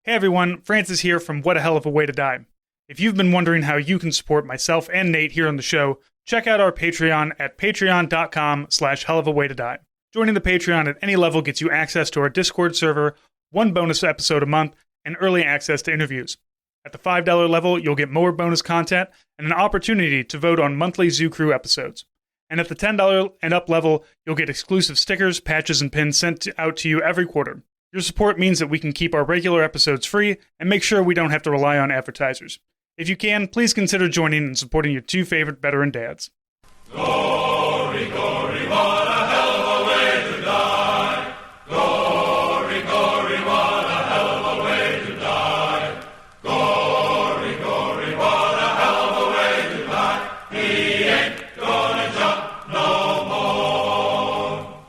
Hey everyone, Francis here from What a Hell of a Way to Die. If you've been wondering how you can support myself and Nate here on the show, check out our Patreon at patreon.com/hellofawaytodie. Joining the Patreon at any level gets you access to our Discord server, one bonus episode a month, and early access to interviews. At the $5 level, you'll get more bonus content and an opportunity to vote on monthly Zoo Crew episodes. And at the $10 and up level, you'll get exclusive stickers, patches, and pins sent out to you every quarter. Your support means that we can keep our regular episodes free and make sure we don't have to rely on advertisers. If you can, please consider joining and supporting your two favorite veteran dads. Glory, glory, what a hell of a way to die. Glory, glory, what a hell of a way to die. Glory, glory, what a hell of a way to die. He ain't gonna jump no more.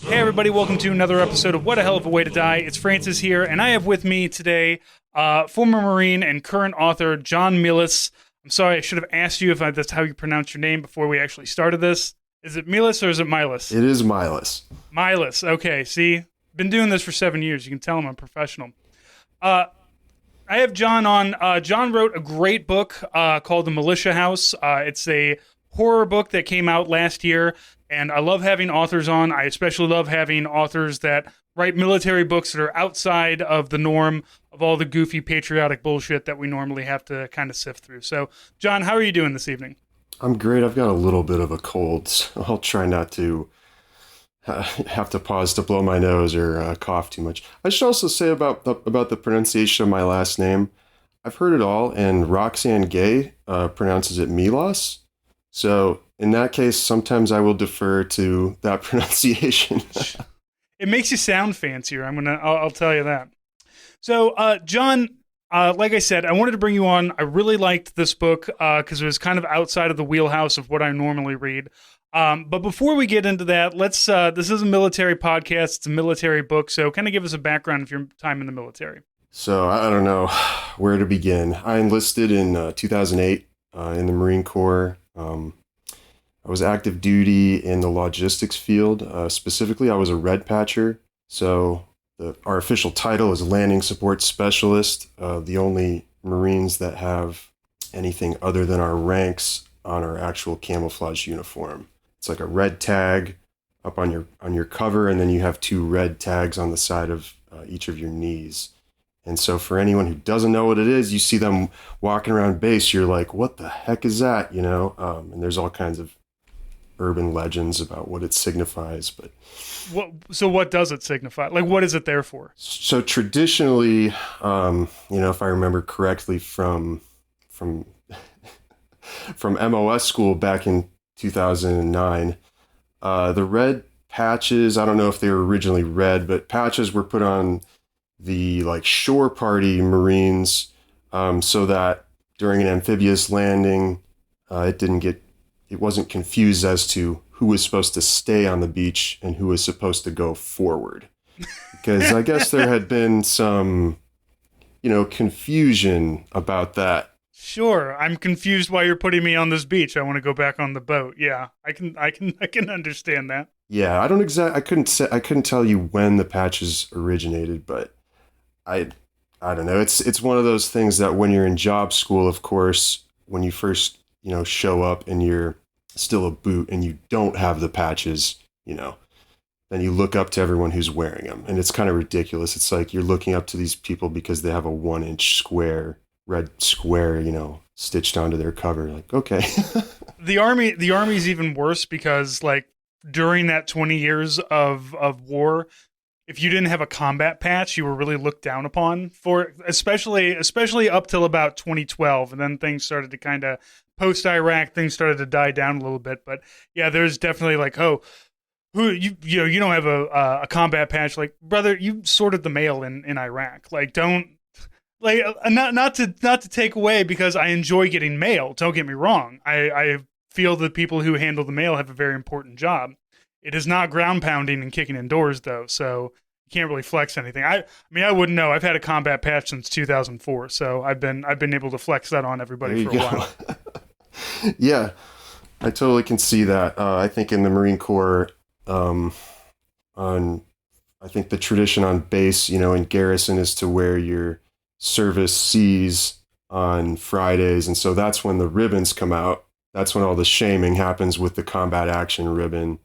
Hey everybody, welcome to another episode of What a Hell of a Way to Die. It's Francis here, and I have with me today former Marine and current author John Milas. I'm sorry, I should have asked you if that's how you pronounce your name before we actually started this. Is it Milas or is it Milas? It is Milas. Milas, okay, see? Been doing this for 7 years. You can tell I'm a professional. I have John on. John wrote a great book called The Militia House. It's a horror book that came out last year, and I love having authors on. I especially love having authors that write military books that are outside of the norm of all the goofy patriotic bullshit that we normally have to kind of sift through. So, John, how are you doing this evening? I'm great. I've got a little bit of a cold, so I'll try not to have to pause to blow my nose or cough too much. I should also say about the pronunciation of my last name. I've heard it all, and Roxanne Gay pronounces it Milas. So in that case, sometimes I will defer to that pronunciation. It makes you sound fancier. I'll tell you that. So, John, like I said, I wanted to bring you on. I really liked this book because it was kind of outside of the wheelhouse of what I normally read. But before we get into that, this is a military podcast. It's a military book. So kind of give us a background of your time in the military. So I don't know where to begin. I enlisted in 2008 in the Marine Corps. I was active duty in the logistics field. Specifically, I was a red patcher. So our official title is Landing Support Specialist. The only Marines that have anything other than our ranks on our actual camouflage uniform. It's like a red tag up on your cover, and then you have two red tags on the side of each of your knees. And so for anyone who doesn't know what it is, you see them walking around base, you're like, what the heck is that? You know? And there's all kinds of urban legends about what it signifies, but what does it signify? Like, what is it there for? So traditionally, if I remember correctly from MOS school back in 2009, the red patches, I don't know if they were originally red, but patches were put on the shore party Marines, so that during an amphibious landing, it wasn't confused as to who was supposed to stay on the beach and who was supposed to go forward. Because I guess there had been some, confusion about that. Sure, I'm confused why you're putting me on this beach. I want to go back on the boat. Yeah, I can understand that. Yeah, I couldn't tell you when the patches originated, but I don't know. It's one of those things that when you're in job school, of course, when you first show up and you're still a boot and you don't have the patches, then you look up to everyone who's wearing them. And it's kind of ridiculous. It's like you're looking up to these people because they have a 1-inch red square, stitched onto their cover. Like, okay. The Army's even worse because during that 20 years of war, if you didn't have a combat patch, you were really looked down upon for it, especially up till about 2012. And then things started to kind of, post-Iraq, things started to die down a little bit. But yeah, there's definitely you don't have a combat patch. Like, brother, you sorted the mail in Iraq. Not to take away, because I enjoy getting mail. Don't get me wrong. I feel that people who handle the mail have a very important job. It is not ground pounding and kicking in doors, though, so you can't really flex anything. I wouldn't know. I've had a combat patch since 2004, so I've been able to flex that on everybody for a while. Yeah, I totally can see that. I think in the Marine Corps, on I think the tradition on base, in garrison is to wear your service C's on Fridays. And so that's when the ribbons come out. That's when all the shaming happens with the combat action ribbon.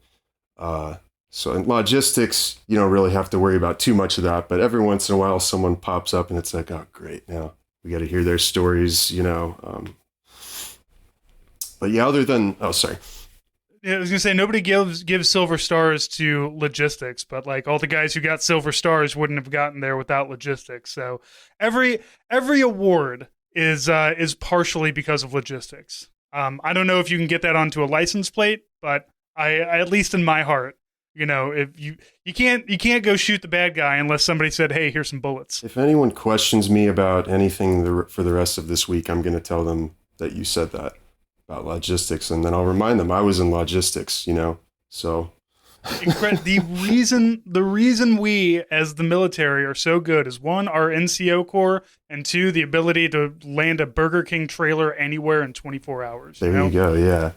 So in logistics, you don't really have to worry about too much of that. But every once in a while, someone pops up and it's like, oh, great. Now we got to hear their stories, But yeah, sorry. Yeah, I was gonna say nobody gives silver stars to logistics, but like all the guys who got silver stars wouldn't have gotten there without logistics. So every award is partially because of logistics. I don't know if you can get that onto a license plate, but I at least in my heart, if you can't go shoot the bad guy unless somebody said, "Hey, here's some bullets." If anyone questions me about anything for the rest of this week, I'm going to tell them that you said that about logistics, and then I'll remind them I was in logistics, so the reason we as the military are so good is one, our NCO corps, and two, the ability to land a Burger King trailer anywhere in 24 hours. There you go. Yeah.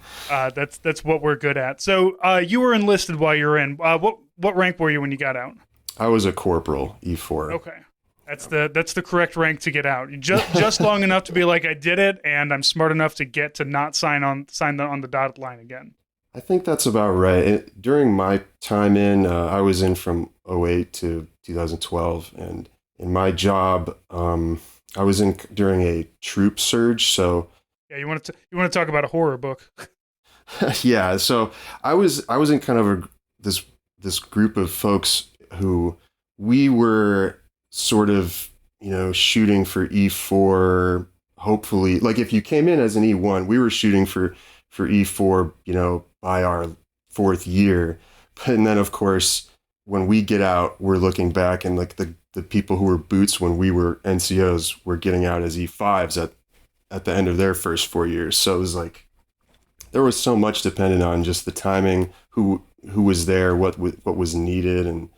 That's what we're good at. So you were enlisted while you were in. What rank were you when you got out? I was a corporal, E4. Okay. That's the correct rank to get out. Just long enough to be like, I did it, and I'm smart enough to get to not sign on the dotted line again. I think that's about right. During my time I was in from 2008 to 2012, and in my job, I was in during a troop surge. So yeah, you want to talk about a horror book? Yeah, so I was in kind of this group of folks who we were sort of shooting for E4. Hopefully, like if you came in as an E1, we were shooting for E4, by our fourth year. And then of course, when we get out, we're looking back and like the people who were boots when we were NCOs were getting out as E5s at the end of their first 4 years. So it was like, there was so much dependent on just the timing, who was there, what was needed. And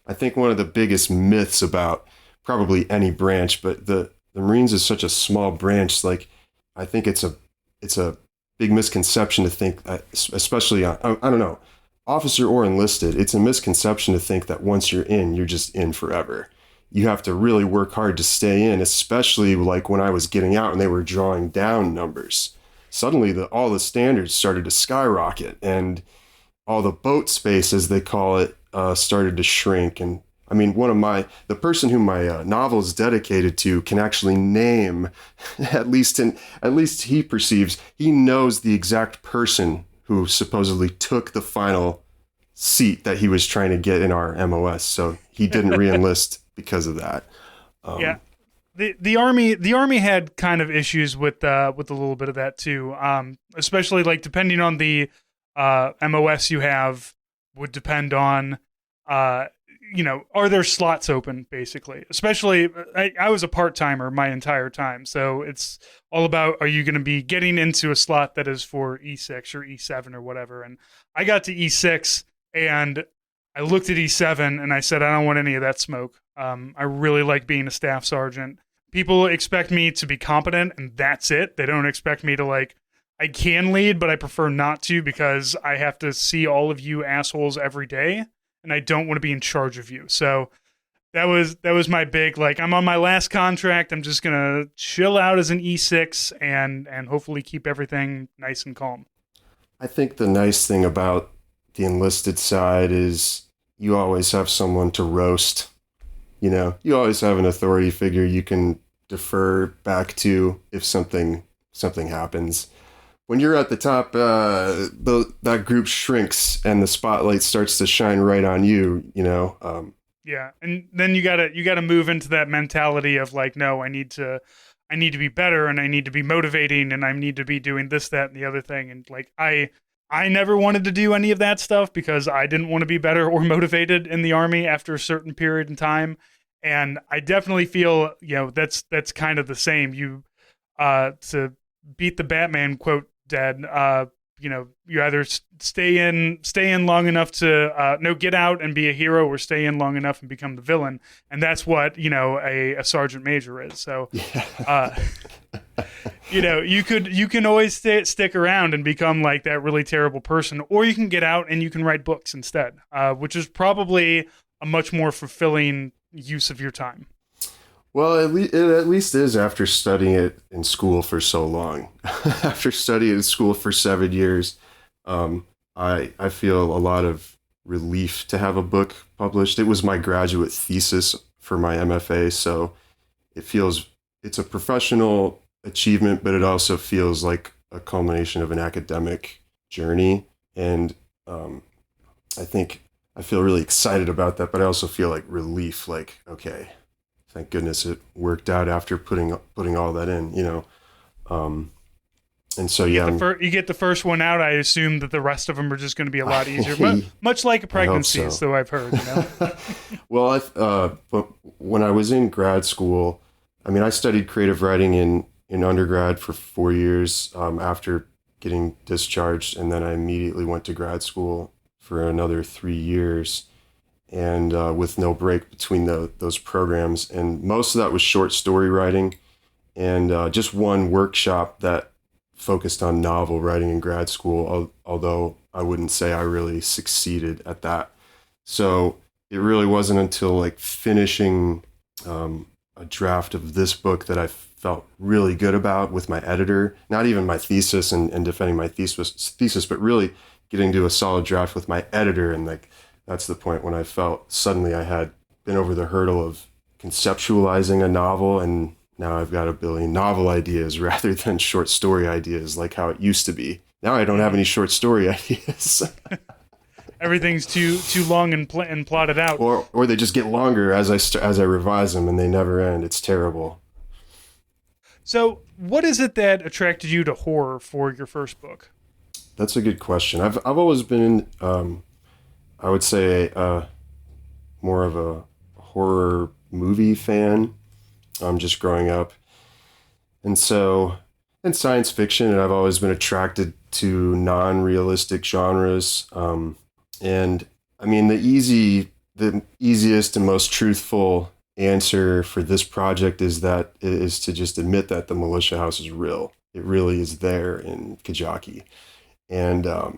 I think one of the biggest myths about probably any branch, but the Marines is such a small branch. Like, I think it's a big misconception to think, especially I don't know, officer or enlisted, it's a misconception to think that once you're in, you're just in forever. You have to really work hard to stay in, especially like when I was getting out and they were drawing down numbers. Suddenly all the standards started to skyrocket and all the boat space, as they call it, started to shrink. And I mean, the person who my novel is dedicated to can actually name, at least he perceives, he knows the exact person who supposedly took the final seat that he was trying to get in our MOS. So he didn't re-enlist because of that. Yeah. The army had kind of issues with a little bit of that too. Especially like depending on the MOS you have would depend on, are there slots open, basically? Especially, I was a part-timer my entire time, so it's all about, are you going to be getting into a slot that is for E6 or E7 or whatever? And I got to E6, and I looked at E7, and I said, I don't want any of that smoke. I really like being a staff sergeant. People expect me to be competent, and that's it. They don't expect me to, I can lead, but I prefer not to because I have to see all of you assholes every day. And I don't want to be in charge of you. So that was my big, I'm on my last contract. I'm just going to chill out as an E6 and hopefully keep everything nice and calm. I think the nice thing about the enlisted side is you always have someone to roast. You always have an authority figure you can defer back to if something happens. When you're at the top, that group shrinks and the spotlight starts to shine right on you. Yeah, and then you gotta move into that mentality of no, I need to be better, and I need to be motivating, and I need to be doing this, that, and the other thing. And I never wanted to do any of that stuff because I didn't want to be better or motivated in the Army after a certain period in time. And I definitely feel that's kind of the same. You to beat the Batman quote dead, you either stay in long enough to get out and be a hero, or stay in long enough and become the villain. And that's what a sergeant major is. So you can always stick around and become like that really terrible person, or you can get out and you can write books instead, which is probably a much more fulfilling use of your time? Well, it at least is after studying it in school for so long. After studying in school for 7 years, I feel a lot of relief to have a book published. It was my graduate thesis for my MFA, so it's a professional achievement, but it also feels like a culmination of an academic journey. And I think I feel really excited about that, but I also feel like relief, like, okay, thank goodness it worked out after putting all that in, and so yeah, You get the first one out. I assume that the rest of them are just going to be a lot easier, much like a pregnancy, so I've heard. Well, but when I was in grad school, I mean, I studied creative writing in undergrad for 4 years after getting discharged, and then I immediately went to grad school for another 3 years, and with no break between those programs. And most of that was short story writing, and just one workshop that focused on novel writing in grad school, although I wouldn't say I really succeeded at that. So it really wasn't until like finishing a draft of this book that I felt really good about with my editor, not even my thesis and defending my thesis, but really getting to a solid draft with my editor. And like, that's the point when I felt suddenly I had been over the hurdle of conceptualizing a novel, and now I've got a billion novel ideas rather than short story ideas like how it used to be. Now I don't have any short story ideas. Everything's too long and plotted out. Or they just get longer as I revise them, and they never end. It's terrible. So, what is it that attracted you to horror for your first book? That's a good question. I've always been, I would say, more of a horror movie fan. Just growing up, and science fiction, and I've always been attracted to non-realistic genres. And I mean, the easiest and most truthful answer for this project is to just admit that the Militia House is real. It really is there in Kajaki. And I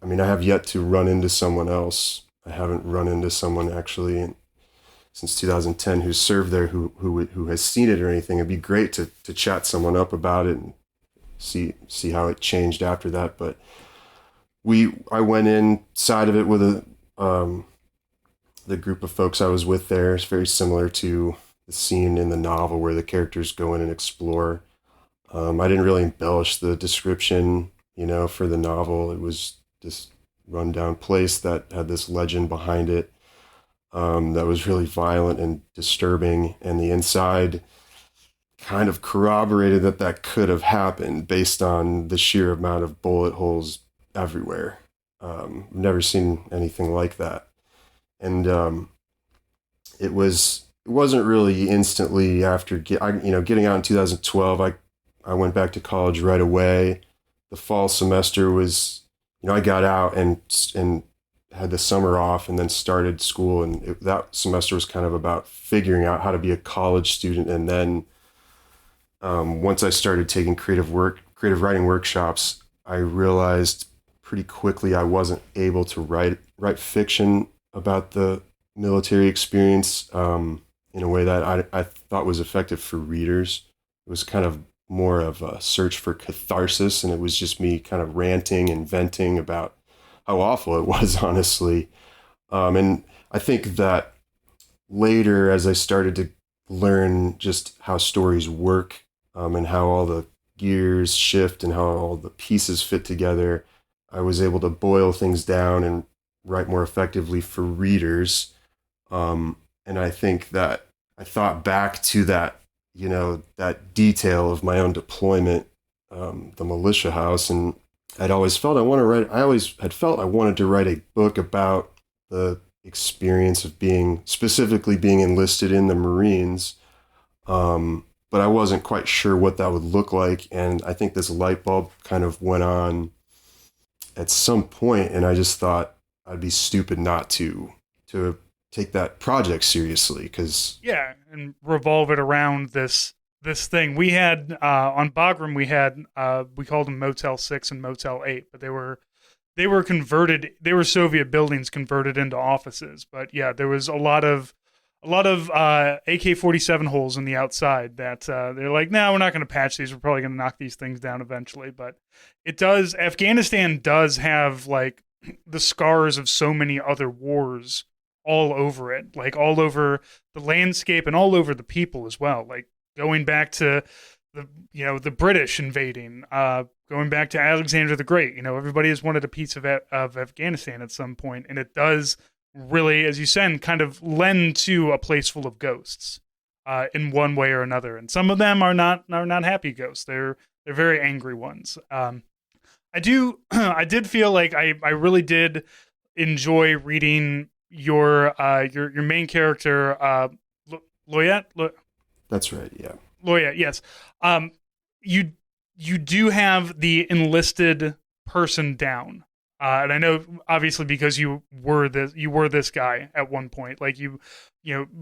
mean, I have yet to run into someone else. I haven't run into someone actually since 2010 who served there who has seen it or anything. It'd be great to chat someone up about it and see how it changed after that. But I went inside of it with the group of folks I was with there. It's very similar to the scene in the novel where the characters go in and explore. I didn't really embellish the description, for the novel. It was this rundown place that had this legend behind it that was really violent and disturbing. And the inside kind of corroborated that could have happened based on the sheer amount of bullet holes everywhere. Never seen anything like that. And it wasn't really instantly after getting out in 2012. I went back to college right away. The fall semester was, I got out and had the summer off and then started school. And that semester was kind of about figuring out how to be a college student. And then once I started taking creative writing workshops, I realized pretty quickly I wasn't able to write fiction about the military experience in a way that I thought was effective for readers. It was kind of more of a search for catharsis, and it was just me kind of ranting and venting about how awful it was, honestly. And I think that later, as I started to learn just how stories work and how all the gears shift and how all the pieces fit together, I was able to boil things down and write more effectively for readers. And I think that I thought back to that, that detail of my own deployment, the Militia House, and I always had felt I wanted to write a book about the experience of specifically being enlisted in the Marines. But I wasn't quite sure what that would look like. And I think this light bulb kind of went on at some point, and I just thought I'd be stupid not to take that project seriously, because and revolve it around this thing we had on Bagram. We called them Motel 6 and Motel 8, but they were they were converted. They were Soviet buildings converted into offices. But yeah, there was a lot of AK-47 holes in the outside that they're like, no, we're not going to patch these. We're probably going to knock these things down eventually. But Afghanistan does have like the scars of so many other wars all over it, like all over the landscape and all over the people as well. Like going back to the British invading, going back to Alexander the Great. Everybody has wanted a piece of Afghanistan at some point, and it does really, as you said, kind of lend to a place full of ghosts in one way or another. And some of them are not happy ghosts. They're very angry ones. I did feel like I really did enjoy reading your main character, Loyette. That's right. Yeah. Loyette. Yes. You do have the enlisted person down. And I know, obviously, because you were this guy at one point, like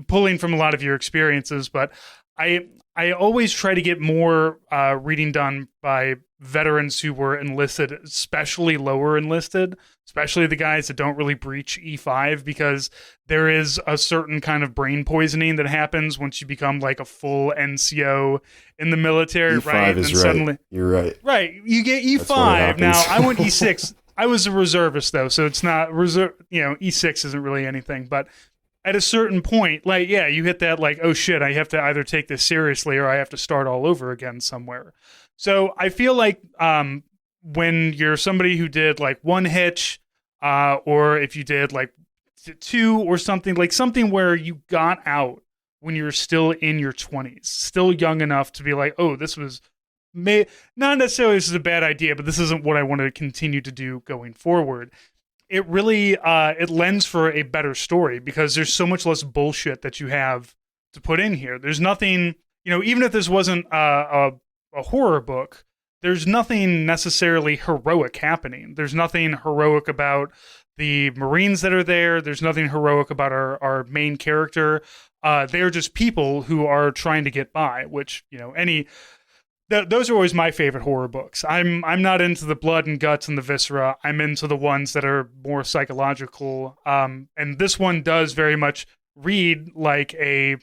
pulling from a lot of your experiences. But I always try to get more reading done by veterans who were enlisted, especially lower enlisted, especially the guys that don't really breach E5, because there is a certain kind of brain poisoning that happens once you become like a full NCO in the military. E5 right? is and right. Suddenly, you're right. Right. You get E5. Now, I went E6. I was a reservist, though, so it's not reserve. E6 isn't really anything. But at a certain point, like, yeah, you hit that, like, oh shit, I have to either take this seriously or I have to start all over again somewhere. So I feel like when you're somebody who did like one hitch, or if you did like two or something, like something where you got out when you're still in your 20s, still young enough to be like, oh, this was. Not necessarily this is a bad idea, but this isn't what I want to continue to do going forward. It really it lends for a better story because there's so much less bullshit that you have to put in here. There's nothing, even if this wasn't a horror book, there's nothing necessarily heroic happening. There's nothing heroic about the Marines that are there. There's nothing heroic about our main character. They're just people who are trying to get by, which, those are always my favorite horror books. I'm not into the blood and guts and the viscera. I'm into the ones that are more psychological. And this one does very much read like a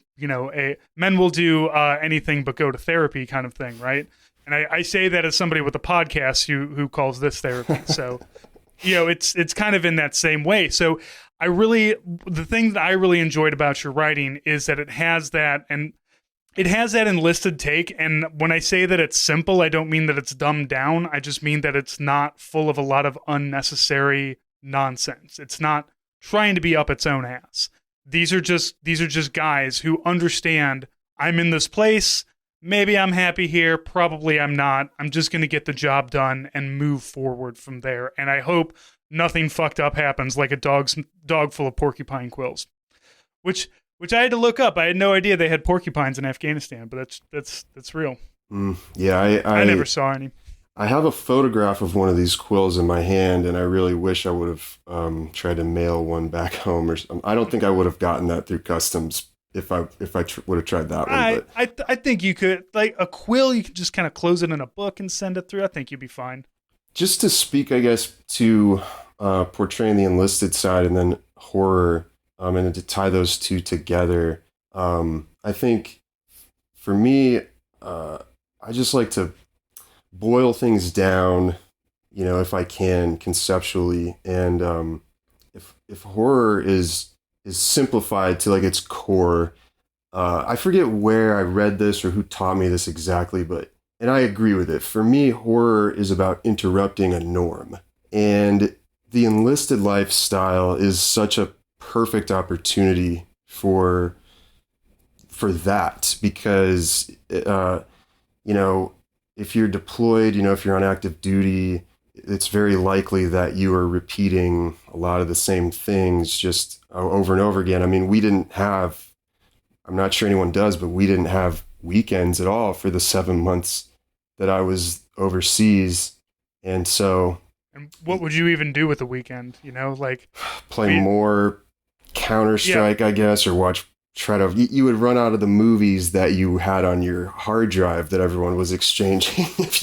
men will do anything but go to therapy kind of thing, right? And I say that as somebody with a podcast who calls this therapy. So, it's kind of in that same way. So the thing that I really enjoyed about your writing is that it has that enlisted take, and when I say that it's simple, I don't mean that it's dumbed down. I just mean that it's not full of a lot of unnecessary nonsense. It's not trying to be up its own ass. These are just guys who understand I'm in this place. Maybe I'm happy here. Probably I'm not. I'm just going to get the job done and move forward from there. And I hope nothing fucked up happens like a dog full of porcupine quills, which I had to look up. I had no idea they had porcupines in Afghanistan, but that's real. Yeah, I never saw any. I have a photograph of one of these quills in my hand, and I really wish I would have tried to mail one back home. Or something. I don't think I would have gotten that through customs if I would have tried that one. But I think you could, like a quill, you could just kind of close it in a book and send it through. I think you'd be fine. Just to speak, I guess, to portraying the enlisted side and then horror. And to tie those two together, I think for me, I just like to boil things down, if I can conceptually. And if horror is simplified to like its core, I forget where I read this or who taught me this exactly, and I agree with it. For me, horror is about interrupting a norm, and the enlisted lifestyle is such a perfect opportunity for that, because if you're deployed, if you're on active duty, it's very likely that you are repeating a lot of the same things just over and over again. I mean, I'm not sure anyone does, but we didn't have weekends at all for the 7 months that I was overseas. And so, and what would you even do with the weekend? Play more Counter-Strike, yeah. I guess, or you would run out of the movies that you had on your hard drive that everyone was exchanging. If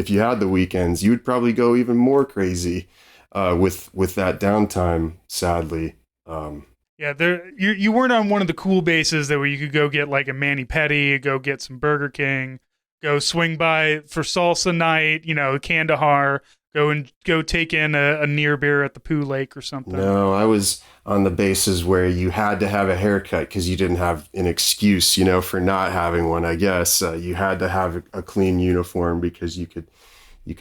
you had the weekends, you would probably go even more crazy. with that downtime, sadly. Yeah, you weren't on one of the cool bases that where you could go get like a mani pedi, go get some Burger King, go swing by for salsa night, Kandahar, go take in a near beer at the Pooh Lake or something. No, I was on the bases where you had to have a haircut because you didn't have an excuse, for not having one. I guess you had to have a clean uniform because you could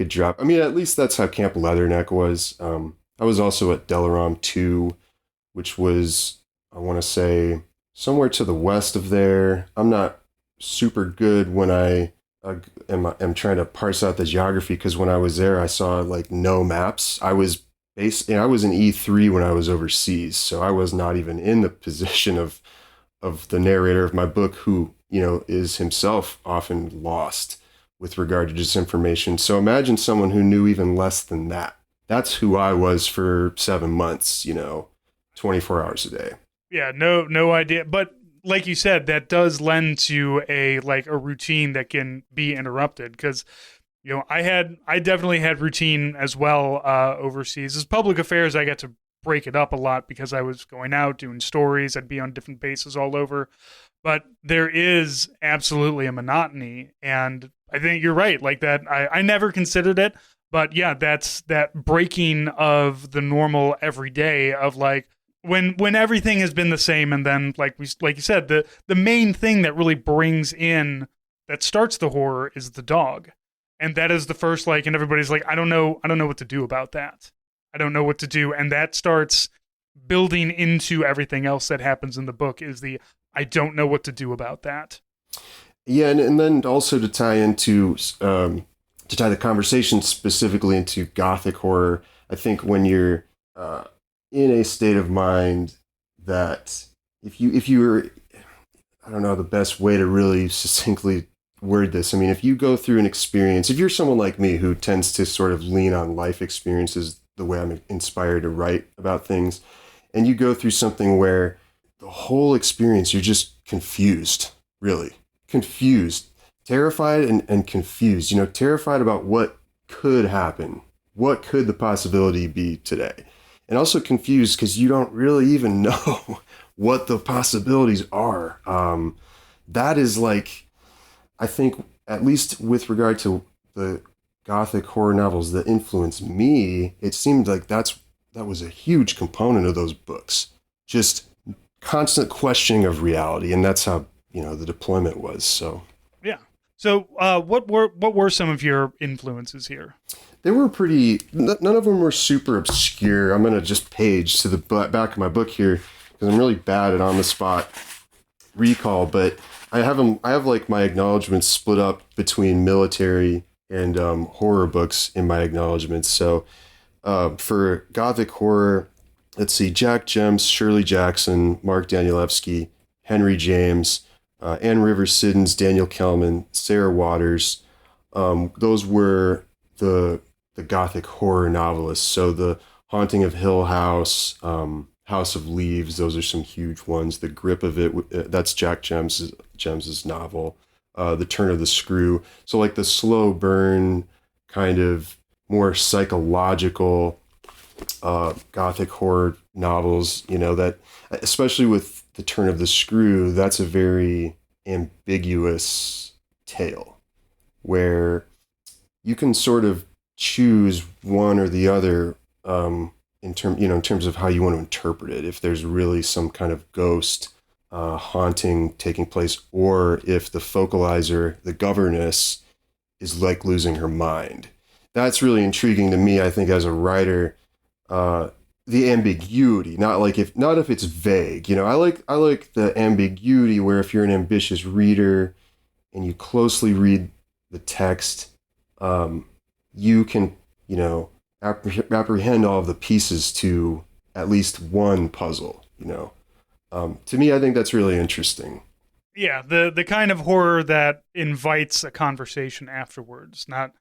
drop. I mean, at least that's how Camp Leatherneck was. I was also at Delaram 2, which was, I want to say, somewhere to the west of there. I'm not super good when I am trying to parse out the geography, because when I was there, I saw like no maps. I was in E3 when I was overseas, so I was not even in the position of the narrator of my book, who is himself often lost with regard to disinformation. So imagine someone who knew even less than that. That's who I was for 7 months, 24 hours a day. Yeah, no idea. But like you said, that does lend to a routine that can be interrupted, because I definitely had routine as well overseas. As public affairs, I got to break it up a lot because I was going out doing stories. I'd be on different bases all over. But there is absolutely a monotony, and I think you're right. Like that, I never considered it, but yeah, that's that breaking of the normal everyday of like when everything has been the same, and then like you said, the main thing that really brings in, that starts the horror, is the dog, and that is the first and everybody's like, I don't know what to do about that. I don't know what to do, and that starts building into everything else that happens in the book. Is the I don't know what to do about that. Yeah, and then also to tie the conversation specifically into Gothic horror, I think when you're in a state of mind that if you were, I don't know the best way to really succinctly word this. I mean, if you go through an experience, if you're someone like me who tends to sort of lean on life experiences the way I'm inspired to write about things, and you go through something where the whole experience, you're just confused, really confused, terrified and confused, terrified about what could happen. What could the possibility be today? And also confused because you don't really even know what the possibilities are. That is I think, at least with regard to the Gothic horror novels that influenced me, it seemed like that was a huge component of those books. Just constant questioning of reality, and that's how the deployment was. So yeah. So what were some of your influences here? They were none of them were super obscure. I'm gonna just page to the back of my book here because I'm really bad at on the spot recall, but I have my acknowledgments split up between military and horror books in my acknowledgments. So for Gothic horror, let's see, Jack Gems, Shirley Jackson, Mark Danielewski, Henry James, Ann Rivers Siddons, Daniel Kellman, Sarah Waters. Those were the Gothic horror novelists. So The Haunting of Hill House, House of Leaves, those are some huge ones. The Grip of It, that's Jack Gems's novel. The Turn of the Screw. So the slow burn, kind of more psychological Gothic horror novels, that, especially with The Turn of the Screw, that's a very ambiguous tale where you can sort of choose one or the other in terms of how you want to interpret it. If there's really some kind of ghost haunting taking place, or if the focalizer, the governess, is losing her mind. That's really intriguing to me, I think, as a writer. The ambiguity, not if it's vague. I like the ambiguity where if you're an ambitious reader and you closely read the text, you can, apprehend all of the pieces to at least one puzzle, To me, I think that's really interesting. Yeah, the kind of horror that invites a conversation afterwards, not,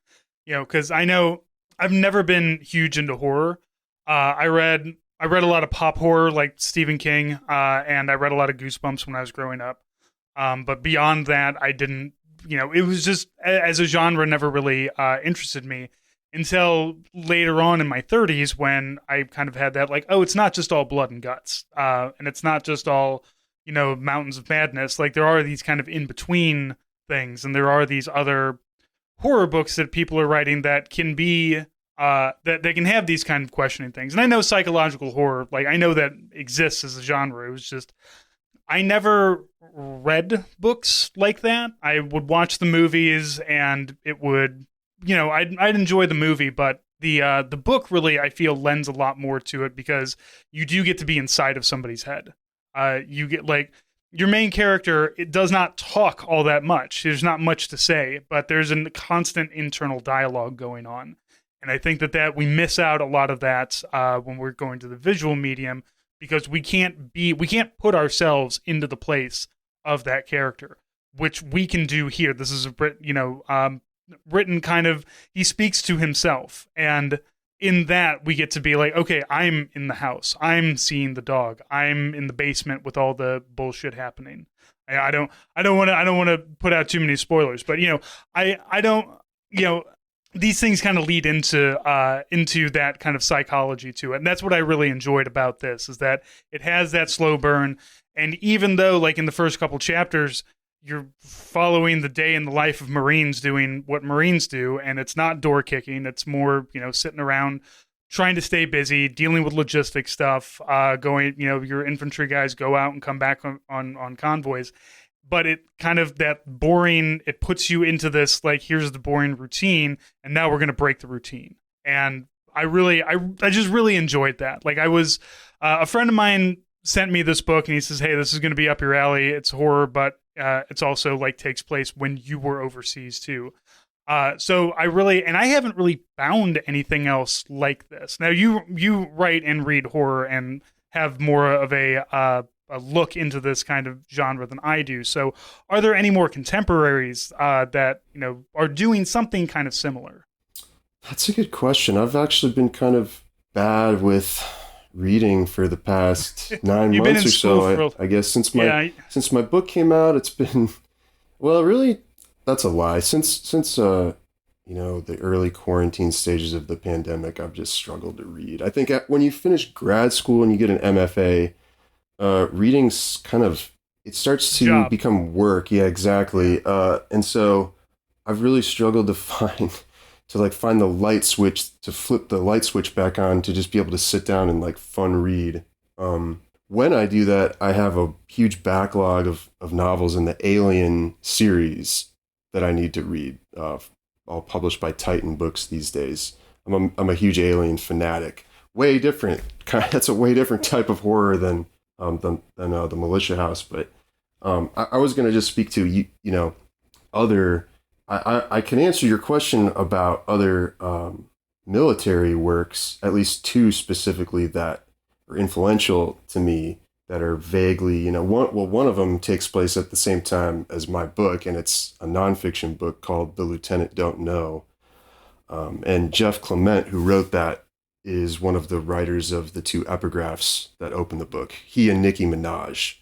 because I know I've never been huge into horror. I read a lot of pop horror like Stephen King, and I read a lot of Goosebumps when I was growing up. But beyond that, I didn't, it was just, as a genre, never really interested me. until later on in my 30s when I kind of had that like, oh, it's not just all blood and guts, and it's not just all, mountains of madness. Like there are these kind of in between things, and there are these other horror books that people are writing that can be that they can have these kind of questioning things. And I know psychological horror, like I know that exists as a genre. It was just I never read books like that. I would watch the movies, and it would, I'd enjoy the movie, but the book really I feel lends a lot more to it because you do get to be inside of somebody's head. You get like your main character. It does not talk all that much. There's not much to say, but there's a constant internal dialogue going on, and I think that we miss out a lot of that when we're going to the visual medium. Because we can't put ourselves into the place of that character, which we can do here. This is written kind of, he speaks to himself. And in that we get to be like, okay, I'm in the house. I'm seeing the dog. I'm in the basement with all the bullshit happening. I don't want to put out too many spoilers, but I don't, these things kind of lead into that kind of psychology to it. And that's what I really enjoyed about this, is that it has that slow burn. And even though like in the first couple chapters, you're following the day in the life of Marines doing what Marines do, and it's not door kicking. It's more, sitting around trying to stay busy, dealing with logistic stuff, going, your infantry guys go out and come back on convoys. But it kind of that boring, it puts you into this, like, here's the boring routine, and now we're going to break the routine. And I just really enjoyed that. Like I was, a friend of mine sent me this book and he says, hey, this is going to be up your alley. It's horror, but it's also like takes place when you were overseas too. So I haven't really found anything else like this. Now you write and read horror and have more of a look into this kind of genre than I do. So are there any more contemporaries that, are doing something kind of similar? That's a good question. I've actually been kind of bad with reading for the past 9 months or so. I guess since my book came out, it's been, well, really, that's a lie. Since the early quarantine stages of the pandemic, I've just struggled to read. I think when you finish grad school and you get an MFA, reading's kind of, it starts to become work. Yeah, exactly. And so I've really struggled to find the light switch, to flip the light switch back on, to just be able to sit down and like fun read. When I do that, I have a huge backlog of novels in the Alien series that I need to read, all published by Titan Books these days. I'm a huge Alien fanatic. Way different. That's a way different type of horror than the Militia House. But I was going to just speak to other. I can answer your question about other military works, at least two specifically that are influential to me, that are vaguely, one of them takes place at the same time as my book, and it's a nonfiction book called The Lieutenant Don't Know. And Jeff Clement, who wrote that, is one of the writers of the two epigraphs that open the book. He and Nicki Minaj.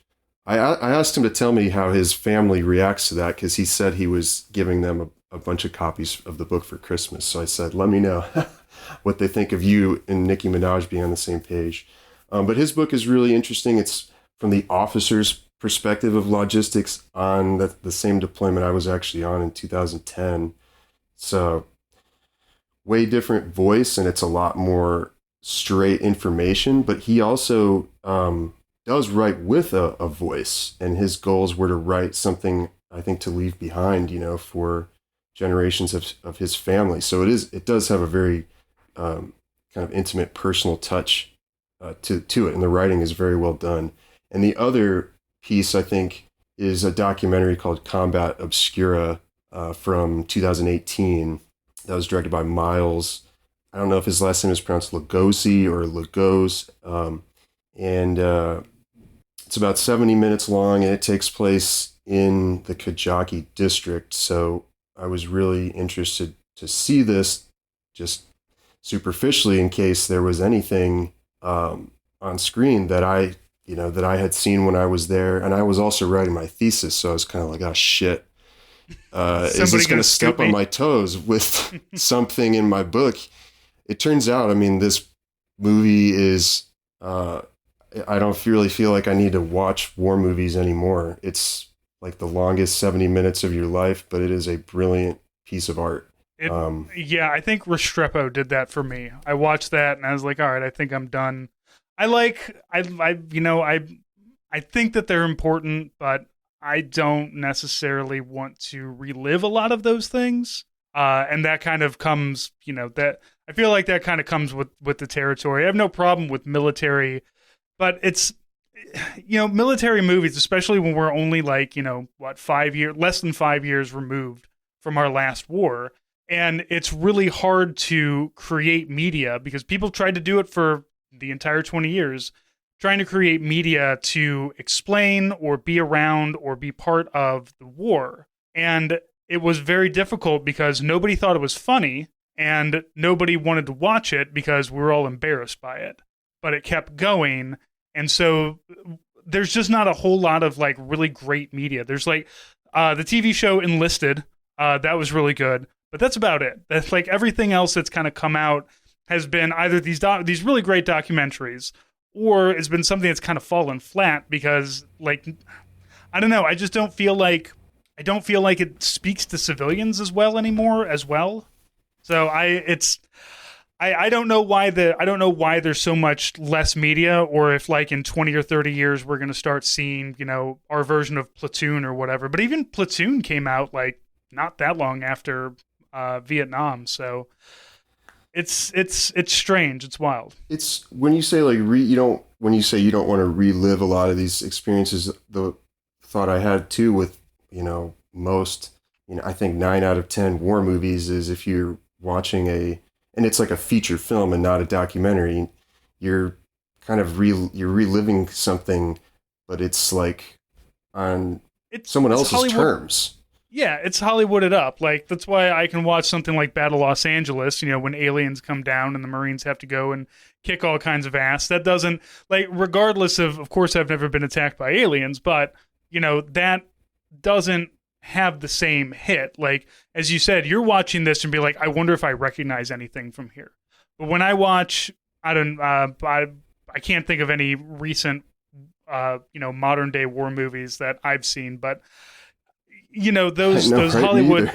I asked him to tell me how his family reacts to that, because he said he was giving them a bunch of copies of the book for Christmas. So I said, let me know what they think of you and Nicki Minaj being on the same page. But his book is really interesting. It's from the officer's perspective of logistics on the same deployment I was actually on in 2010. So way different voice, and it's a lot more straight information, but he also does write with a voice, and his goals were to write something, I think, to leave behind, for generations of his family. So it does have a very kind of intimate, personal touch to it, and the writing is very well done. And the other piece, I think, is a documentary called Combat Obscura from 2018 that was directed by Miles. I don't know if his last name is pronounced Lugosi or Lagos. And it's about 70 minutes long, and it takes place in the Kajaki district. So I was really interested to see this just superficially, in case there was anything on screen that I had seen when I was there. And I was also writing my thesis, so I was kind of like, oh shit, is this going to step on my toes with something in my book? It turns out, I mean, this movie is, I don't really feel like I need to watch war movies anymore. It's like the longest 70 minutes of your life, but it is a brilliant piece of art. Yeah, I think Restrepo did that for me. I watched that and I was like, all right, I think I'm done. I think that they're important, but I don't necessarily want to relive a lot of those things. And that kind of comes, that I feel like that kind of comes with the territory. I have no problem with military, but it's, military movies, especially when we're only like, less than 5 years removed from our last war. And it's really hard to create media because people tried to do it for the entire 20 years, trying to create media to explain or be around or be part of the war. And it was very difficult because nobody thought it was funny and nobody wanted to watch it because we were all embarrassed by it. But it kept going. And so there's just not a whole lot of like really great media. There's like the TV show Enlisted. That was really good. But that's about it. That's like everything else that's kind of come out has been either these really great documentaries or it's been something that's kind of fallen flat because like, I don't know. I just don't feel like it speaks to civilians as well anymore as well. So I don't know why there's so much less media, or if like in 20 or 30 years we're going to start seeing, our version of Platoon or whatever. But even Platoon came out like not that long after Vietnam. So it's strange. It's wild. It's when you say like when you say you don't want to relive a lot of these experiences, the thought I had too with, most, I think 9 out of 10 war movies is if you're watching and it's like a feature film and not a documentary, you're kind of you're reliving something, but it's like on someone else's Hollywood terms. Yeah, it's Hollywooded up. Like, that's why I can watch something like Battle Los Angeles, when aliens come down and the Marines have to go and kick all kinds of ass. That doesn't, like, regardless of course, I've never been attacked by aliens, but, that doesn't have the same hit. Like, as you said, you're watching this and be like, I wonder if I recognize anything from here. But when I watch, I can't think of any recent, modern day war movies that I've seen, but those Hollywood.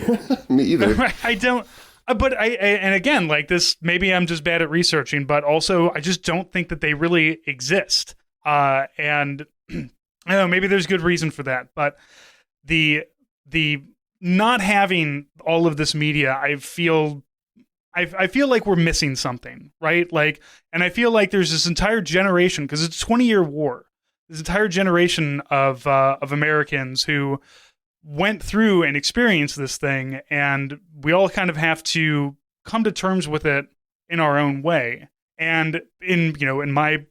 Me either. I don't. But and again, like this, maybe I'm just bad at researching, but also I just don't think that they really exist. And I don't know, maybe there's good reason for that. But the not having all of this media, I feel like we're missing something, right? Like, and I feel like there's this entire generation, because it's a 20-year war. This entire generation of Americans who went through and experienced this thing, and we all kind of have to come to terms with it in our own way. And in my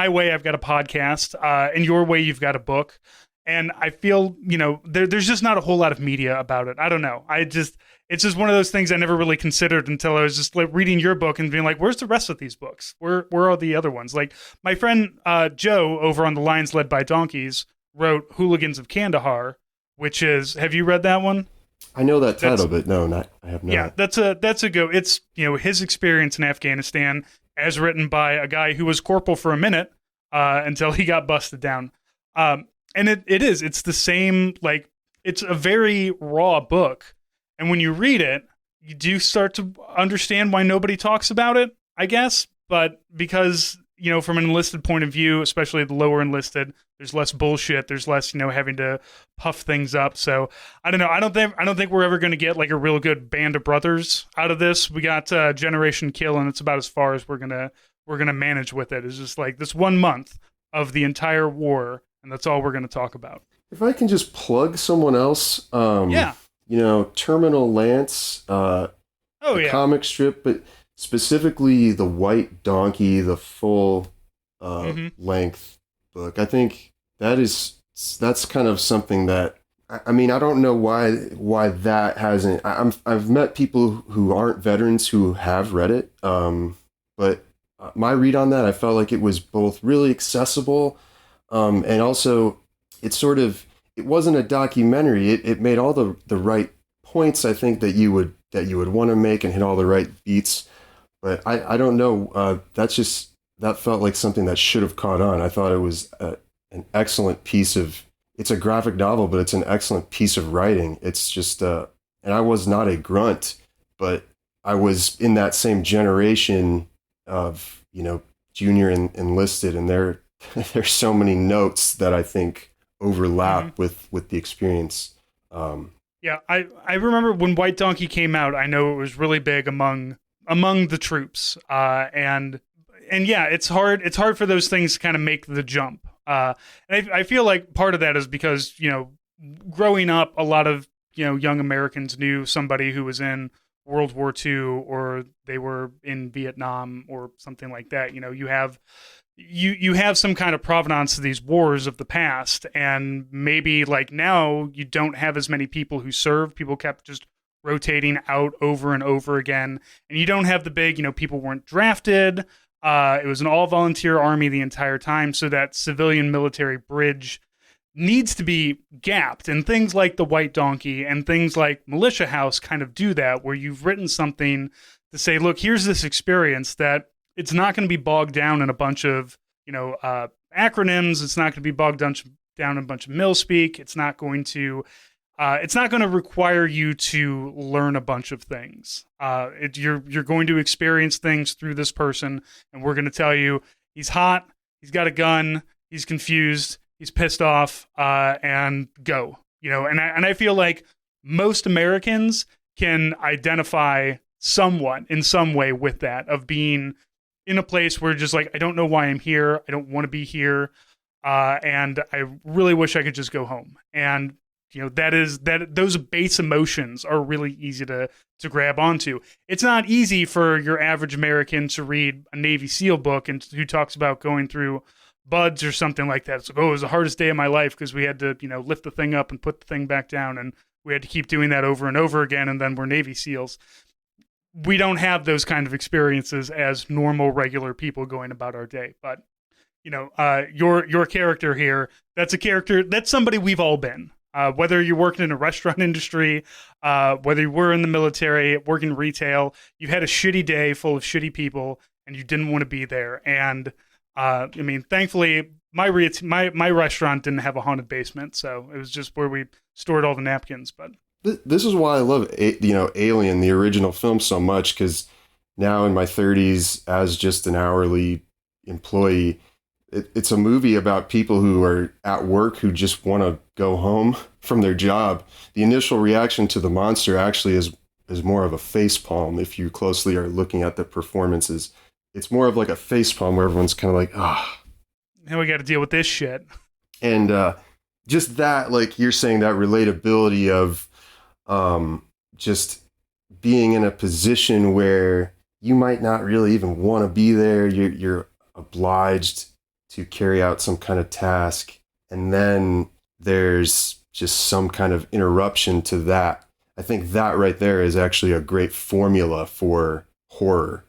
way, I've got a podcast. In your way, you've got a book. And I feel, there's just not a whole lot of media about it. I don't know. It's just one of those things I never really considered until I was just like reading your book and being like, where's the rest of these books? Where are the other ones? Like my friend Joe over on the Lions Led by Donkeys wrote Hooligans of Kandahar, which is, have you read that one? I know that title, but no, I have not. Yeah, that's a go. It's, his experience in Afghanistan as written by a guy who was corporal for a minute until he got busted down. And it's the same, like, it's a very raw book. And when you read it, you do start to understand why nobody talks about it, I guess. But because, from an enlisted point of view, especially the lower enlisted, there's less bullshit. There's less, having to puff things up. So I don't know. I don't think we're ever going to get like a real good Band of Brothers out of this. We got Generation Kill, and it's about as far as we're gonna manage with it. It's just like this 1 month of the entire war, and that's all we're going to talk about. If I can just plug someone else, Terminal Lance, comic strip, but specifically the White Donkey, the full length book. I think that's kind of something that, I mean, I don't know why that hasn't. I've met people who aren't veterans who have read it, but my read on that, I felt like it was both really accessible, and also it it wasn't a documentary. It made all the right points, I think, that you would want to make and hit all the right beats. But I don't know. That felt like something that should have caught on. I thought it was an excellent piece of. It's a graphic novel, but it's an excellent piece of writing. It's just, and I was not a grunt, but I was in that same generation of, junior and enlisted, and there's so many notes that I think overlap with the experience. Yeah, I remember when White Donkey came out. I know it was really big among the troops, and yeah, it's hard for those things to kind of make the jump. And I feel like part of that is because growing up, a lot of young Americans knew somebody who was in World War II, or they were in Vietnam or something like that. You have some kind of provenance to these wars of the past, and maybe like now you don't have as many people who serve. People kept just rotating out over and over again, and you don't have the big, people weren't drafted. It was an all-volunteer army the entire time, so that civilian-military bridge needs to be gapped. And things like The White Donkey and things like Militia House kind of do that, where you've written something to say, look, here's this experience that it's not going to be bogged down in a bunch of, acronyms. It's not going to be bogged down in a bunch of millspeak. It's not going to require you to learn a bunch of things. You're going to experience things through this person, and we're going to tell you he's hot, he's got a gun, he's confused, he's pissed off, and go. And I feel like most Americans can identify somewhat in some way with that, of being in a place where just like, I don't know why I'm here, I don't want to be here, and I really wish I could just go home. And those base emotions are really easy to grab onto. It's not easy for your average American to read a Navy SEAL book and who talks about going through buds or something like that. It's like, it was the hardest day of my life because we had to, lift the thing up and put the thing back down, and we had to keep doing that over and over again, and then we're Navy SEALs. We don't have those kind of experiences as normal, regular people going about our day. But, your character here, that's somebody we've all been. Whether you're working in a restaurant industry, whether you were in the military, working retail, you had a shitty day full of shitty people, and you didn't want to be there. And thankfully, my restaurant didn't have a haunted basement, so it was just where we stored all the napkins. But this is why I love Alien, the original film, so much, because now in my 30s, as just an hourly employee, it's a movie about people who are at work who just want to go home from their job. The initial reaction to the monster actually is more of a facepalm. If you closely are looking at the performances, it's more of like a facepalm where everyone's kind of like, now we got to deal with this shit. And just that, like you're saying, that relatability of just being in a position where you might not really even want to be there. You're obliged to carry out some kind of task, and then there's just some kind of interruption to that. I think that right there is actually a great formula for horror,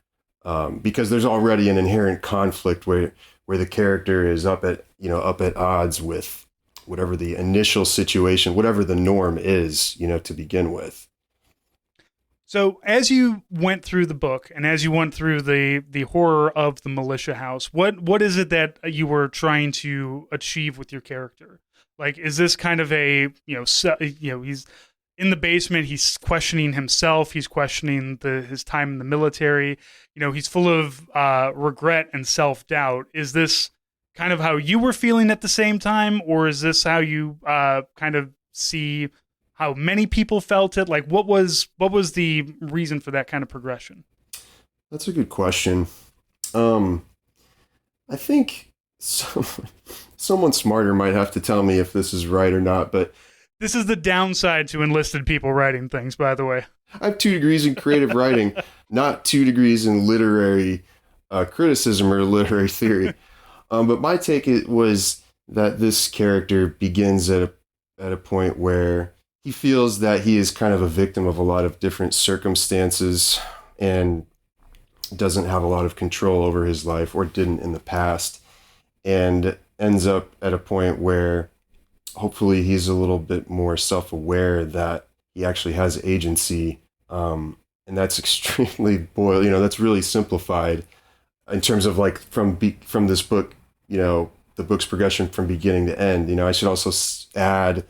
because there's already an inherent conflict where the character is up at odds with whatever the initial situation, whatever the norm is, to begin with. So as you went through the book and as you went through the horror of the Militia House, what is it that you were trying to achieve with your character? Like, is this kind of a, he's in the basement, he's questioning himself, he's questioning his time in the military, he's full of regret and self-doubt. Is this kind of how you were feeling at the same time, or is this how you kind of see how many people felt it? Like, what was the reason for that kind of progression? That's a good question. I think someone smarter might have to tell me if this is right or not, but this is the downside to enlisted people writing things, by the way. I have 2 degrees in creative writing, not 2 degrees in literary criticism or literary theory. But my take was that this character begins at a point where he feels that he is kind of a victim of a lot of different circumstances and doesn't have a lot of control over his life, or didn't in the past, and ends up at a point where hopefully he's a little bit more self-aware that he actually has agency. And that's extremely that's really simplified in terms of like from this book, the book's progression from beginning to end. I should also add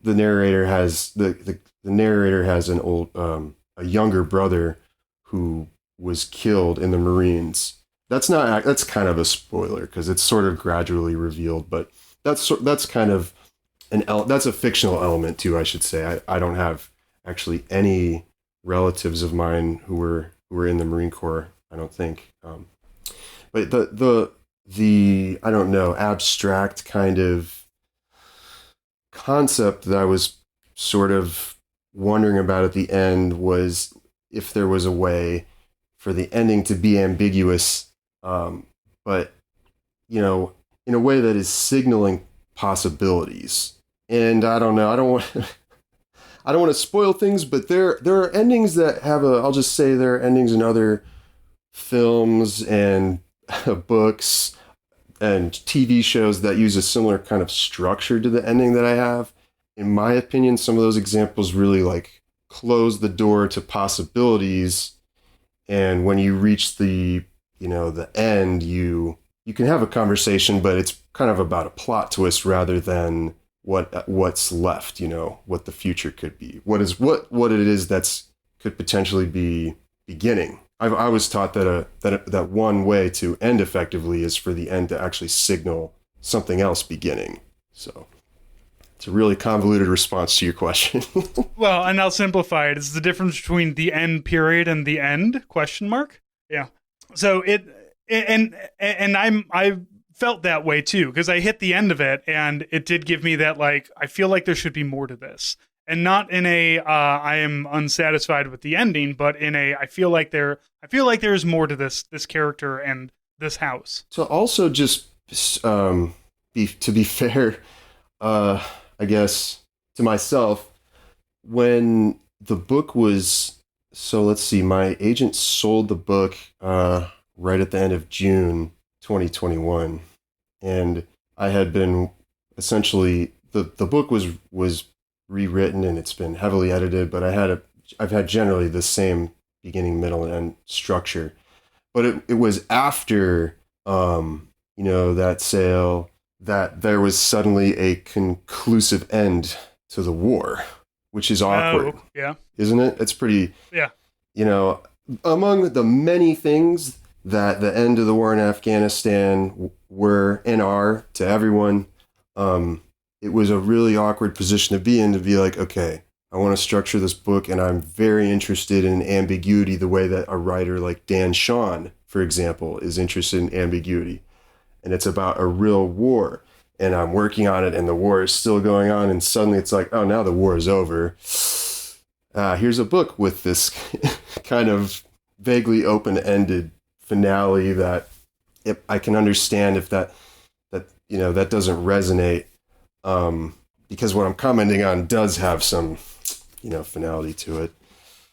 the narrator has the narrator has an old a younger brother who was killed in the Marines. That's kind of a spoiler because it's sort of gradually revealed, but that's kind of that's a fictional element too, I should say. I don't have actually any relatives of mine who were in the Marine Corps, I don't think. But the I don't know, abstract kind of concept that I was sort of wondering about at the end was if there was a way for the ending to be ambiguous, but in a way that is signaling possibilities. And I don't know, I don't want to spoil things, but there are endings that have I'll just say there are endings in other films and books and TV shows that use a similar kind of structure to the ending that I have. In my opinion, some of those examples really like close the door to possibilities. And when you reach the end, you can have a conversation, but it's kind of about a plot twist rather than what's left, what the future could be, what it is that's could potentially be beginning. I was taught that one way to end effectively is for the end to actually signal something else beginning. So it's a really convoluted response to your question. Well, and I'll simplify it. It's the difference between the end period and the end ? Yeah. So I felt that way too, because I hit the end of it and it did give me that, like, I feel like there should be more to this. And not in a I am unsatisfied with the ending, but in a I feel like there is more to this character and this house. So also just to be fair, I guess to myself, when the book was, so let's see, my agent sold the book right at the end of June 2021, and I had been essentially the book was rewritten and it's been heavily edited, but I've had generally the same beginning, middle, and end structure. But it was after that sale that there was suddenly a conclusive end to the war, which is awkward. Oh, yeah. Isn't it? It's pretty, yeah. Among the many things that the end of the war in Afghanistan were and are to everyone, it was a really awkward position to be in, to be like, okay, I want to structure this book and I'm very interested in ambiguity the way that a writer like Dan Shawn, for example, is interested in ambiguity. And it's about a real war. And I'm working on it and the war is still going on. And suddenly it's like, oh, now the war is over. Here's a book with this kind of vaguely open-ended finale that I can understand if that doesn't resonate. Because what I'm commenting on does have some, finality to it.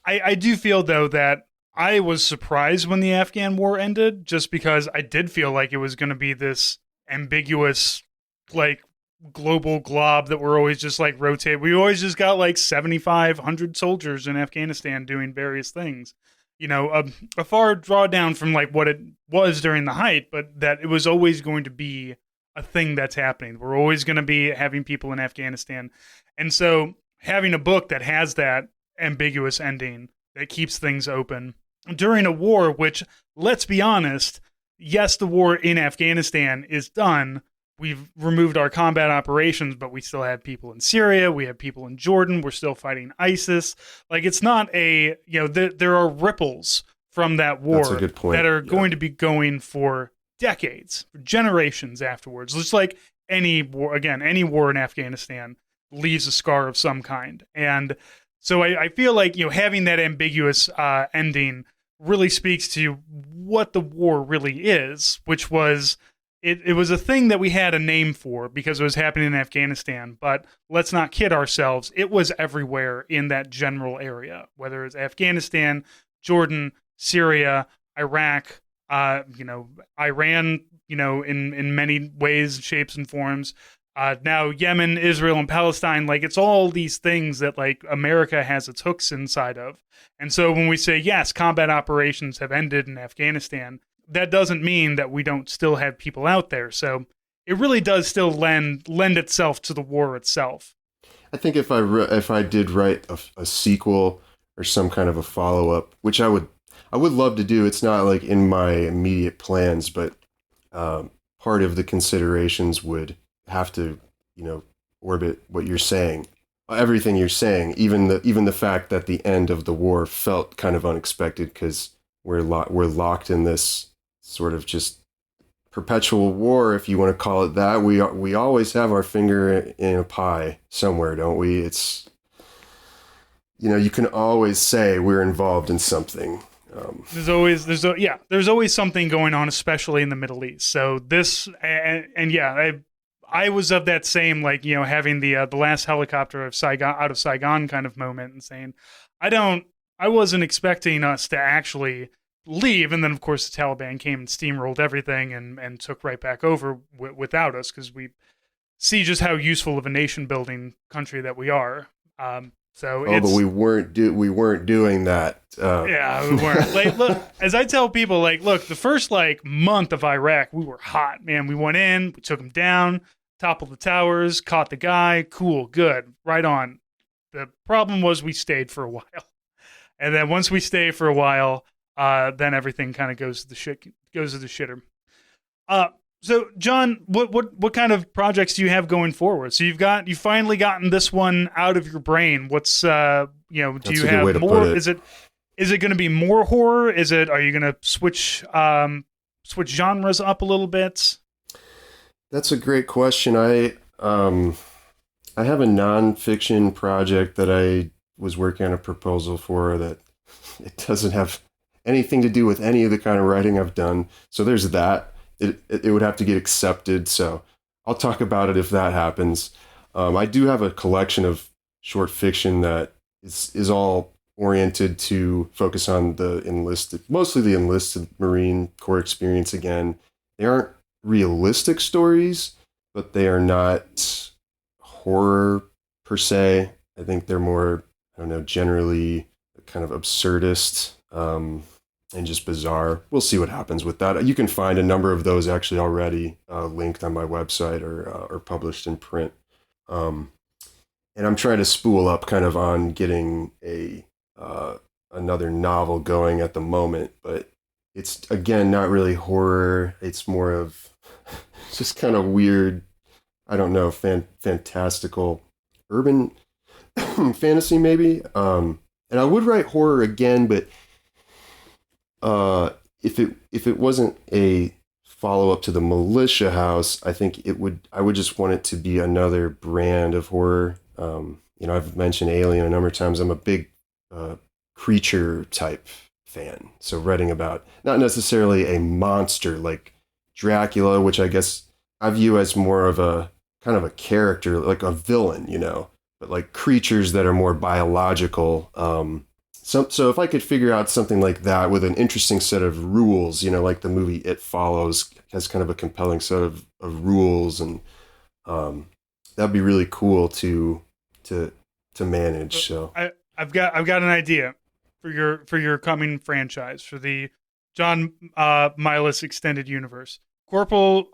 I do feel, though, that I was surprised when the Afghan war ended, just because I did feel like it was going to be this ambiguous, like, global glob that we're always just, like, rotate. We always just got, like, 7,500 soldiers in Afghanistan doing various things. A far drawdown from, like, what it was during the height, but that it was always going to be a thing that's happening. We're always going to be having people in Afghanistan. And so having a book that has that ambiguous ending that keeps things open during a war, which, let's be honest, yes, the war in Afghanistan is done. We've removed our combat operations, but we still have people in Syria. We have people in Jordan. We're still fighting ISIS. Like, it's not there are ripples from that war That's a good point. that are going to be going for decades, for generations afterwards. Just like any war in Afghanistan leaves a scar of some kind. And so I feel like, having that ambiguous ending really speaks to what the war really is, which was, it was a thing that we had a name for because it was happening in Afghanistan, but let's not kid ourselves. It was everywhere in that general area, whether it's Afghanistan, Jordan, Syria, Iraq, Iran, in many ways, shapes, and forms, Now Yemen, Israel, and Palestine, like it's all these things that like America has its hooks inside of. And so when we say, yes, combat operations have ended in Afghanistan, that doesn't mean that we don't still have people out there. So it really does still lend itself to the war itself. I think if I did write a sequel or some kind of a follow up, which I would love to do. It's not like in my immediate plans, but part of the considerations would have to, orbit what you're saying, everything you're saying, even the fact that the end of the war felt kind of unexpected because we're locked in this sort of just perpetual war, if you want to call it that. We always have our finger in a pie somewhere, don't we? It's, you can always say we're involved in something. There's always something going on, especially in the Middle East. So this, I was of that same, like, having the last helicopter of Saigon out of Saigon kind of moment and saying, I wasn't expecting us to actually leave. And then of course the Taliban came and steamrolled everything and took right back over without us, because we see just how useful of a nation building country that we are. But we weren't doing that. Yeah, we weren't. Like, look, as I tell people, like, look, the first month of Iraq, we were hot, man. We went in, we took them down, toppled the towers, caught the guy. Cool, good, right on. The problem was we stayed for a while, and then once we stay for a while, then everything kind of goes to the shitter. So, John, what kind of projects do you have going forward? So you've finally gotten this one out of your brain. What's do you have more? Is it going to be more horror? Are you going to switch genres up a little bit? That's a great question. I have a nonfiction project that I was working on a proposal for that it doesn't have anything to do with any of the kind of writing I've done. So there's that. It would have to get accepted, so I'll talk about it if that happens. I do have a collection of short fiction that is all oriented to focus on mostly the enlisted Marine Corps experience again. They aren't realistic stories, but they are not horror per se. I think they're more, generally kind of absurdist. And just bizarre. We'll see what happens with that. You can find a number of those actually already linked on my website or published in print. And I'm trying to spool up kind of on getting another novel going at the moment, but it's, again, not really horror. It's more of just kind of weird, I don't know, fantastical urban fantasy maybe. And I would write horror again, but if it wasn't a follow-up to the Militia House, I think I would just want it to be another brand of horror. I've mentioned Alien a number of times. I'm a big creature type fan. So writing about not necessarily a monster like Dracula, which I guess I view as more of a kind of a character, like a villain, but like creatures that are more biological. So if I could figure out something like that with an interesting set of rules, like the movie It Follows has kind of a compelling set of rules, and that'd be really cool to manage. So I've got an idea for your coming franchise, for the John Milas extended universe. Corporal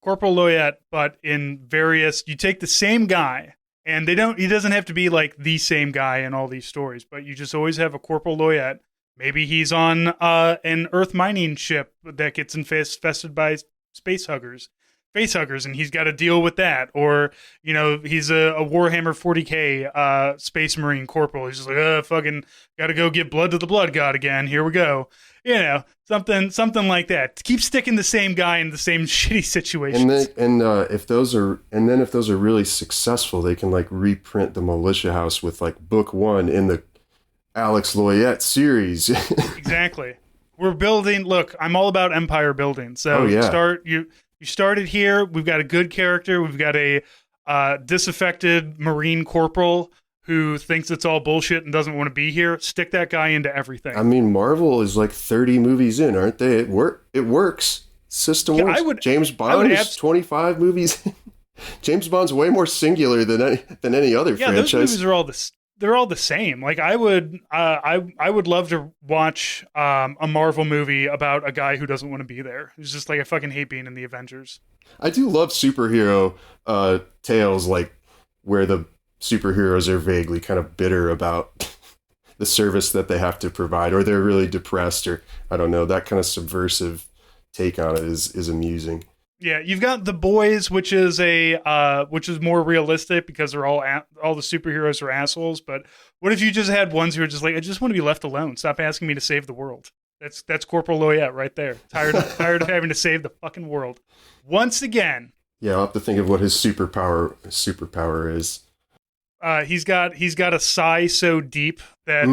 Loyette, but in various. You take the same guy. And he doesn't have to be like the same guy in all these stories, but you just always have a Corporal Loyette. Maybe he's on an Earth mining ship that gets infested by face huggers, and he's got to deal with that. Or, he's a Warhammer 40K Space Marine Corporal. He's just like, fucking got to go get blood to the blood god again. Here we go. Something like that. Keep sticking the same guy in the same shitty situations. And if those are really successful, they can like reprint the Militia House with like book 1 in the Alex Loyette series. Exactly. We're building. Look, I'm all about empire building. So you started here. We've got a good character. We've got a disaffected Marine corporal who thinks it's all bullshit and doesn't want to be here. Stick that guy into everything. I mean, Marvel is like 30 movies in, aren't they? It works. System works. James Bond is 25 movies in. James Bond's way more singular than any other Yeah, franchise. those movies are all they're all the same. Like I would love to watch a Marvel movie about a guy who doesn't want to be there. Who's just like, I fucking hate being in the Avengers. I do love superhero tales, like where the superheroes are vaguely kind of bitter about the service that they have to provide, or they're really depressed, or I don't know, that kind of subversive take on it is amusing. Yeah, you've got The Boys, which is more realistic because they're all the superheroes are assholes. But what if you just had ones who are just like, I just want to be left alone. Stop asking me to save the world. That's Corporal Loyette right there. Tired of having to save the fucking world. Once again. Yeah, I'll have to think of what his superpower is. He's got a sigh so deep that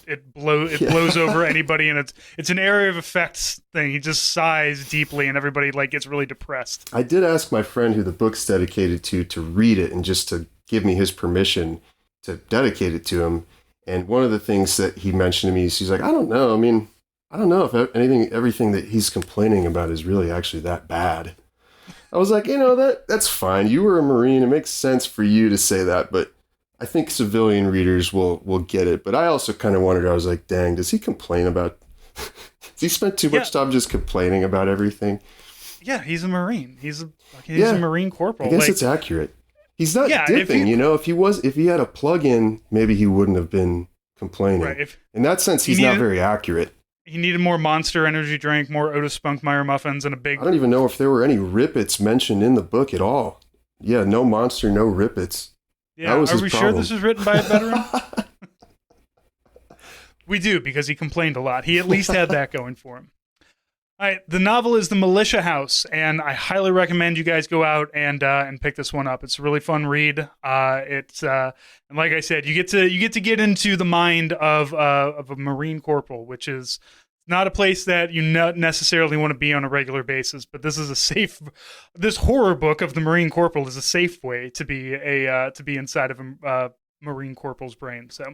it blows over anybody, and it's an area of effects thing. He just sighs deeply, and everybody like gets really depressed. I did ask my friend who the book's dedicated to read it and just to give me his permission to dedicate it to him. And one of the things that he mentioned to me is he's like, I don't know. I mean, I don't know if everything that he's complaining about is really actually that bad. I was like, that's fine. You were a Marine. It makes sense for you to say that, but I think civilian readers will get it. But I also kind of wondered, I was like, dang, does he complain about, does he spend too much time just complaining about everything? Yeah, he's a Marine. He's a Marine corporal. I guess it's accurate. He's not dipping, if he had a plug-in, maybe he wouldn't have been complaining. Right, in that sense, he's not very accurate. He needed more Monster energy drink, more Otis Spunkmeyer muffins, and a big... I don't even know if there were any Rippets mentioned in the book at all. Yeah, no Monster, no Rippets. Yeah, are we sure this was written by a veteran? We do, because he complained a lot. He at least had that going for him. All right, the novel is The Militia House, and I highly recommend you guys go out and pick this one up. It's a really fun read. And like I said, you get to get into the mind of a Marine corporal, which is not a place that you not necessarily want to be on a regular basis. But this is this horror book of the Marine corporal is a safe way to be inside of a Marine corporal's brain. So.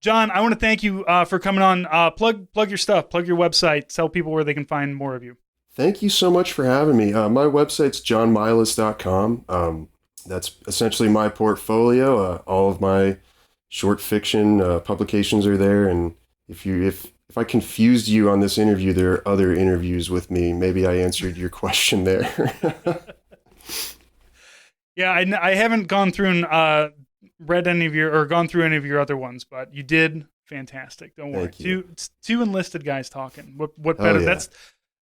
John, I want to thank you for coming on. Plug your stuff, plug your website, tell people where they can find more of you. Thank you so much for having me. My website's johnmilas.com. That's essentially my portfolio. All of my short fiction publications are there. And if I confused you on this interview, there are other interviews with me. Maybe I answered your question there. Yeah, I haven't gone through and read any of your or gone through any of your other ones, but you did fantastic. Don't worry. Two enlisted guys talking. What better? Yeah.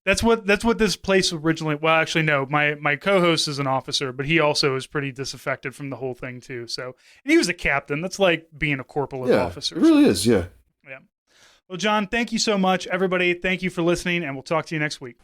That's what this place originally. Well, actually, no. My co-host is an officer, but he also is pretty disaffected from the whole thing too. So, and he was a captain. That's like being a corporal of officers. It really is. Yeah. Yeah. Well, John, thank you so much, everybody. Thank you for listening, and we'll talk to you next week.